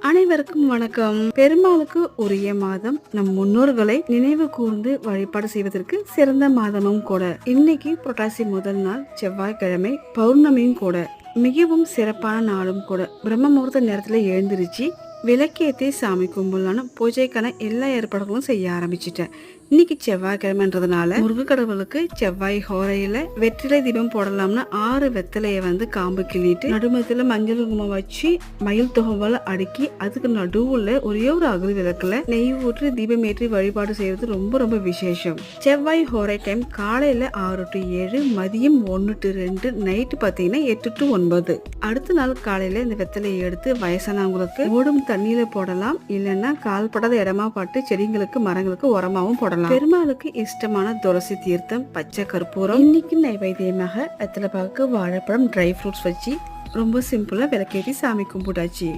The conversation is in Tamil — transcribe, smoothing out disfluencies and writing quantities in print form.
அனைவருக்கும் வணக்கம். பெருமாளுக்கு உரிய மாதம் நம் முன்னோர்களை நினைவு கூர்ந்து வழிபாடு செய்வதற்கு சிறந்த மாதமும் கூட. இன்னைக்கு புரட்டாசி முதல் நாள் செவ்வாய்க்கிழமை, பௌர்ணமியும் கூட. மிகவும் சிறப்பான நாளும் கூட. பிரம்ம முகூர்த்த நேரத்துல எழுந்திருச்சு விளக்கேற்றி சாமி கும்பலான பூஜைக்கான எல்லா ஏற்பாடுகளும் செய்ய ஆரம்பிச்சிட்டேன். இன்னைக்கு செவ்வாய்க்கிழமைன்றதுனால முருக கடவுளுக்கு செவ்வாய் ஹோரையில வெற்றிலை தீபம் போடலாம்னு 6 வெத்தலையை காம்பு கிள்ளிட்டு நடுமத்துல மஞ்சள் குங்குமம் வச்சு மயில் தொகவல அடுக்கி அதுக்கு நடுவுல ஒரே ஒரு அகல் விளக்குல நெய் ஊற்றி தீபம் ஏற்றி வழிபாடு செய்யறது ரொம்ப ரொம்ப விசேஷம். செவ்வாய் ஹோரை டைம் காலையில 6 to 7, மதியம் 1 to 2, நைட்டு பாத்தீங்கன்னா 8 to 9. அடுத்த நாள் காலையில இந்த வெத்தலையை எடுத்து வயசானவங்களுக்கு ஓடும் தண்ணியில போடலாம், இல்லைன்னா கால்படாத இடமா பாட்டு செடிங்களுக்கு மரங்களுக்கு உரமாவும் போடலாம். பெருமாளுக்கு இஷ்டமான துளசி தீர்த்தம், பச்சை கற்பூரம். இன்னைக்கு நைவேத்தியமாக வெத்தலை பாக்கு, வாழைப்பழம், ட்ரை ஃப்ரூட்ஸ் வச்சு ரொம்ப சிம்பிளா விளக்கேற்றி சாமி கும்பிட்டாச்சு.